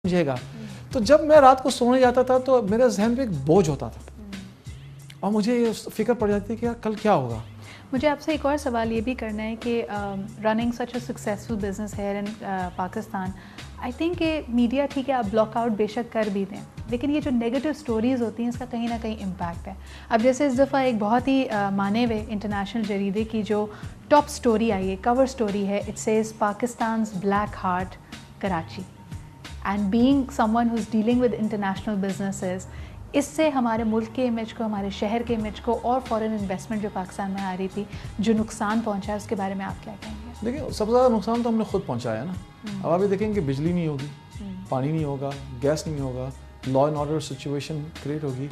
سمجھے گا. تو جب میں رات کو سونے جاتا تھا تو میرے ذہن پہ ایک بوجھ ہوتا تھا اور مجھے یہ فکر پڑ جاتی ہے کہ کل کیا ہوگا. مجھے آپ سے ایک اور سوال یہ بھی کرنا ہے کہ running such a successful business ہے ان پاکستان, آئی تھنک کہ میڈیا ٹھیک ہے آپ بلاک آؤٹ بے شک کر بھی دیں, لیکن یہ جو نیگیٹو سٹوریز ہوتی ہیں اس کا کہیں نہ کہیں امپیکٹ ہے. اب جیسے اس دفعہ ایک بہت ہی مانے ہوئے انٹرنیشنل جریدے کی جو ٹاپ سٹوری آئی ہے, کور سٹوری ہے, it says Pakistan's black heart Karachi, and being someone who is dealing with international businesses, اس سے ہمارے ملک کے امیج کو, ہمارے شہر کے امیج کو اور فارن انویسٹمنٹ جو پاکستان میں آ رہی تھی جو نقصان پہنچا ہے, اس کے بارے میں آپ کیا کہیں گے؟ دیکھیں سب سے زیادہ نقصان تو ہم نے خود پہنچایا ہے نا. اب آپ یہ دیکھیں کہ بجلی نہیں ہوگی, پانی نہیں ہوگا, گیس نہیں ہوگا, law and order situation create ہوگی,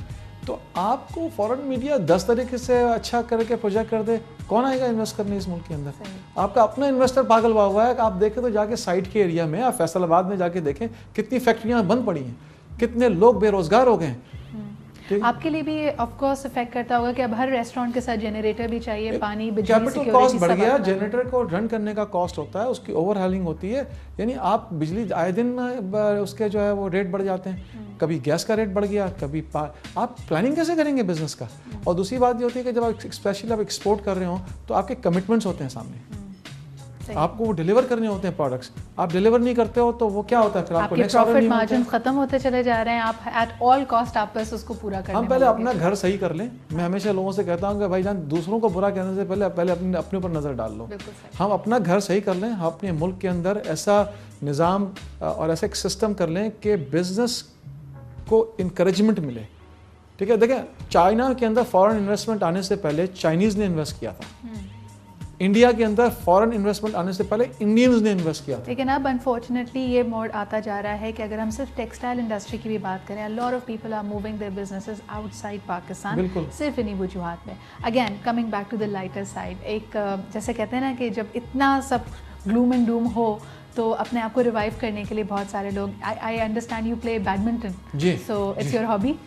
تو آپ کو فورن میڈیا 10 طریقے سے اچھا کر کے پروجیکٹ کر دے, کون آئے گا انویسٹ کرنے اس ملک کے اندر؟ آپ کا اپنا انویسٹر پاگل ہوا ہے کہ آپ دیکھیں تو جا کے سائٹ کے ایریا میں, آپ فیصل آباد میں جا کے دیکھیں کتنی فیکٹریاں بند پڑی ہیں, کتنے لوگ بے روزگار ہو گئے ہیں. آپ کے لیے بھی آف کورس افیکٹ کرتا ہوگا کہ اب ہر ریسٹورینٹ کے ساتھ جنریٹر بھی چاہیے, پانی, بجلی, کیپٹل کاسٹ بڑھ گیا, جنریٹر کو رن کرنے کا کاسٹ ہوتا ہے, اس کی اوور ہیلنگ ہوتی ہے, یعنی آپ بجلی آئے دن اس کے جو ہے وہ ریٹ بڑھ جاتے ہیں, کبھی گیس کا ریٹ بڑھ گیا, کبھی آپ پلاننگ کیسے کریں گے بزنس کا؟ اور دوسری بات یہ ہوتی ہے کہ جب آپ اسپیشلی آپ ایکسپورٹ کر رہے ہوں تو آپ کے کمٹمنٹس ہوتے ہیں سامنے, آپ کو وہ ڈیلیور کرنے ہوتے ہیں پروڈکٹس, آپ ڈیلیور نہیں کرتے ہو تو وہ کیا ہوتا ہے پھر آپ کو نیکسٹ آرڈر نہیں ملتا, ختم ہوتے چلے جا رہے ہیں, آپ ایٹ آل کاسٹ آپ بس اس کو پورا کریں. ہم پہلے اپنا گھر صحیح کر لیں. میں ہمیشہ لوگوں سے کہتا ہوں کہ بھائی جان دوسروں کو برا کہنے سے پہلے اپنے اوپر نظر ڈال لو. ہم اپنا گھر صحیح کر لیں, ہم اپنے ملک کے اندر ایسا نظام اور ایسا ایک سسٹم کر لیں کہ بزنس کو انکریجمنٹ ملے. ٹھیک ہے, دیکھیں چائنا کے اندر فارن انویسٹمنٹ آنے سے پہلے چائنیز نے انویسٹ کیا تھا, انڈیا کے اندر فارن انویسٹمنٹ آنے سے پہلے انڈینز نے انویسٹ کیا تھا. لیکن اب انفارچونیٹلی یہ موڈ آتا جا رہا ہے کہ اگر ہم صرف ٹیکسٹائل انڈسٹری کی بھی بات کریں, a lot of people are moving their businesses outside Pakistan, صرف انہی وجوہات میں. Again coming back to the lighter side, ایک جیسے کہتے ہیں نا کہ جب اتنا سب گلوم اینڈ ڈوم ہو تو اپنے آپ کو ریوائیو کرنے کے لیے بہت سارے لوگ, I understand you play badminton, so it's your hobby?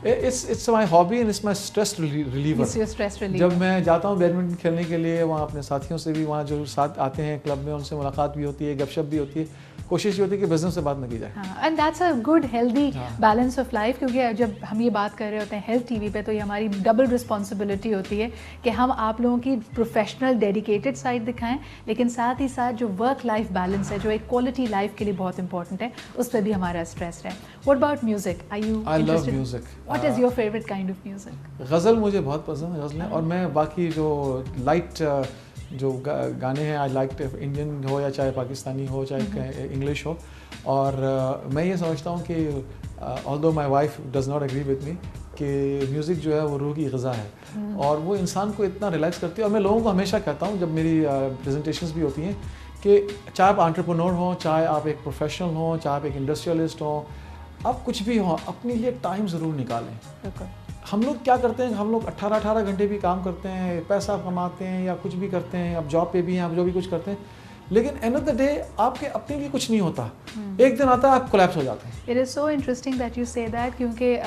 It's my hobby and it's my stress reliever. It's your stress reliever. جب میں جاتا ہوں بیڈمنٹن کھیلنے کے لیے, وہاں اپنے ساتھیوں سے بھی, وہاں جو ساتھ آتے ہیں کلب میں, ان سے ملاقات بھی ہوتی ہے, گپ شپ بھی ہوتی ہے, کوشش یہ ہوتی ہے کہ بزنس سے بات نہ کی جائے. And that's a good healthy balance of life, کیونکہ جب ہم یہ بات کر رہے ہوتے ہیں ہیلتھ ٹی وی پہ تو یہ ہماری ڈبل رسپانسبلٹی ہوتی ہے کہ ہم آپ لوگوں کی پروفیشنل ڈیڈیکیٹڈ سائڈ دکھائیں, لیکن ساتھ ہی ساتھ جو ورک لائف بیلنس ہے, جو ایک کوالٹی لائف کے لیے بہت امپورٹنٹ ہے, اس پہ بھی ہمارا اسٹریس ہے. What about music? Are you interested? What is your favourite kind of music? غزل مجھے بہت پسند ہے, غزلیں, اور میں باقی جو لائٹ جو گانے ہیں, آئی لائک انڈین ہو یا چاہے پاکستانی ہو چاہے انگلش ہو, اور میں یہ سمجھتا ہوں کہ although my wife does not agree with me کہ میوزک جو ہے وہ روح کی غذا ہے, اور وہ انسان کو اتنا ریلیکس کرتی ہے. اور میں لوگوں کو ہمیشہ کہتا ہوں جب میری پریزنٹیشنز بھی ہوتی ہیں کہ چاہے آپ انٹرپرینور ہوں, چاہے آپ ایک پروفیشنل ہوں, چاہے آپ ایک انڈسٹریلسٹ ہوں, آپ کچھ بھی ہوں, اپنے لیے ٹائم ضرور نکالیں. ہم لوگ کیا کرتے ہیں, ہم لوگ 18 گھنٹے بھی کام کرتے ہیں, پیسہ کماتے ہیں یا کچھ بھی کرتے ہیں, اب جاب پہ بھی ہیں, آپ جو بھی کچھ کرتے ہیں, لیکن اینڈ آف دا ڈے آپ کے اپنے لیے کچھ نہیں ہوتا. ایک دن آتا ہے آپ کولیپس ہو جاتے ہیں. It is so interesting that you سے دیٹ, کیونکہ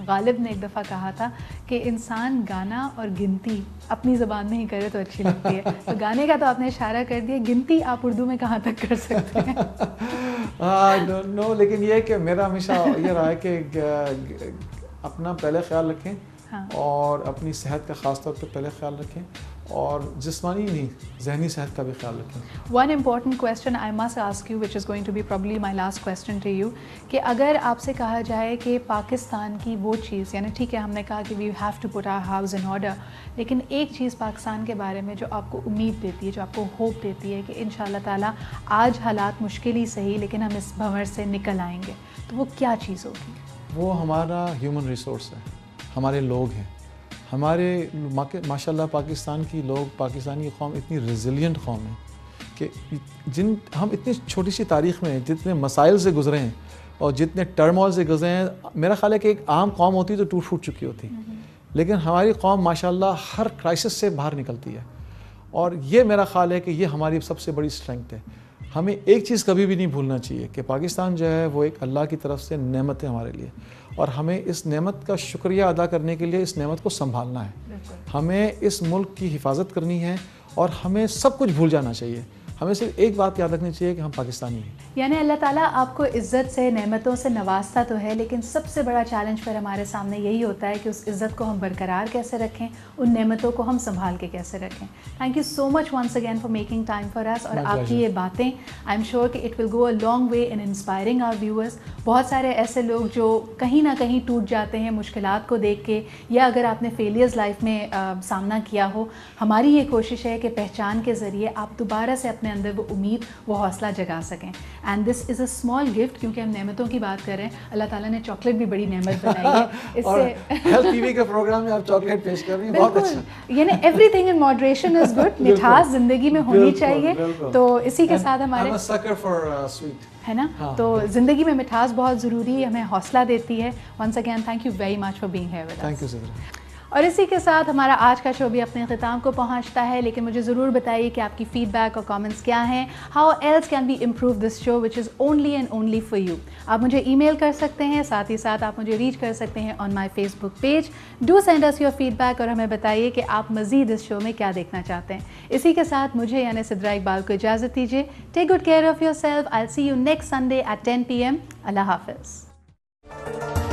غالب نے ایک دفعہ کہا تھا کہ انسان گانا اور گنتی اپنی زبان میں ہی کرے تو اچھی لگتی ہے. تو گانے کا تو آپ نے اشارہ کر دیا, گنتی آپ اردو میں کہاں تک کر سکتے ہیں؟ نو, لیکن یہ کہ میرا ہمیشہ یہ رہا ہے کہ اپنا پہلے خیال رکھیں, اور اپنی صحت کا خاص طور پہ پہلے خیال رکھیں, اور جسمانی نہیں ذہنی صحت کا بھی خیال رکھیں. One important question I must ask you, which is going to be probably my last question to you, کہ اگر آپ سے کہا جائے کہ پاکستان کی وہ چیز, یعنی ٹھیک ہے ہم نے کہا کہ we have to put our house in order, لیکن ایک چیز پاکستان کے بارے میں جو آپ کو امید دیتی ہے, جو آپ کو ہوپ دیتی ہے کہ انشاءاللہ تعالیٰ آج حالات مشکل ہی صحیح لیکن ہم اس بھنور سے نکل آئیں گے, تو وہ کیا چیز ہوگی؟ وہ ہمارا ہیومن ریسورس ہے, ہمارے لوگ ہیں. ہمارے ماشاء اللہ پاکستان کی لوگ, پاکستانی قوم اتنی ریزیلینٹ قوم ہے کہ ہم اتنی چھوٹی سی تاریخ میں جتنے مسائل سے گزرے ہیں اور جتنے ٹرمول سے گزرے ہیں, میرا خیال ہے کہ ایک عام قوم ہوتی تو ٹوٹ پھوٹ چکی ہوتی, لیکن ہماری قوم ماشاء اللہ ہر کرائسس سے باہر نکلتی ہے, اور یہ میرا خیال ہے کہ یہ ہماری سب سے بڑی اسٹرینگتھ ہے. ہمیں ایک چیز کبھی بھی نہیں بھولنا چاہیے کہ پاکستان جو ہے وہ ایک اللہ کی طرف سے نعمت ہے ہمارے لیے, اور ہمیں اس نعمت کا شکریہ ادا کرنے کے لیے اس نعمت کو سنبھالنا ہے. ہمیں اس ملک کی حفاظت کرنی ہے, اور ہمیں سب کچھ بھول جانا چاہیے. ہمیں صرف ایک بات یاد رکھنی چاہیے کہ ہم پاکستانی ہیں. یعنی اللہ تعالیٰ آپ کو عزت سے نعمتوں سے نوازتا تو ہے, لیکن سب سے بڑا چیلنج پھر ہمارے سامنے یہی ہوتا ہے کہ اس عزت کو ہم برقرار کیسے رکھیں, ان نعمتوں کو ہم سنبھال کے کیسے رکھیں. Thank you so much once again for making time for us, اور آپ کی یہ باتیں آئی ایم شیور کہ it will go a long way in inspiring our viewers. بہت سارے ایسے لوگ جو کہیں نہ کہیں ٹوٹ جاتے ہیں مشکلات کو دیکھ کے, یا اگر آپ نے فیلیئرز لائف میں سامنا کیا ہو, ہماری یہ کوشش ہے کہ پہچان کے ذریعے آپ دوبارہ سے اپنے اندر وہ امید, وہ حوصلہ جگا سکیں. And this is a small gift, کیونکہ ہم نعمتوں کی بات کر رہے ہیں, اللہ تعالیٰ نے چاکلیٹ بھی بڑی نعمت بنائی ہے. اس سے ہیلتھ ٹی وی کے پروگرام میں آپ چاکلیٹ پیش کر رہی ہیں, بہت اچھا. یعنی every thing in moderation is good. مٹھاس زندگی میں ہونی چاہیے. تو اسی کے ساتھ ہمارے ہے نا, تو زندگی میں مٹھاس بہت ضروری ہے, ہمیں حوصلہ دیتی ہے. Once again thank you very much for being here with us. Thank you Sidra. اور اسی کے ساتھ ہمارا آج کا شو بھی اپنے اختتام کو پہنچتا ہے, لیکن مجھے ضرور بتائیے کہ آپ کی فیڈ بیک اور کامنٹس کیا ہیں. How else can be improve this show which is only and only for you. آپ مجھے ای میل کر سکتے ہیں, ساتھ ہی ساتھ آپ مجھے ریچ کر سکتے ہیں on my Facebook page. Do send us your feedback, اور ہمیں بتائیے کہ آپ مزید اس شو میں کیا دیکھنا چاہتے ہیں. اسی کے ساتھ مجھے یعنی سدرا اقبال کو اجازت دیجیے. Take good care of yourself. I see you next Sunday at 10 PM. اللہ حافظ.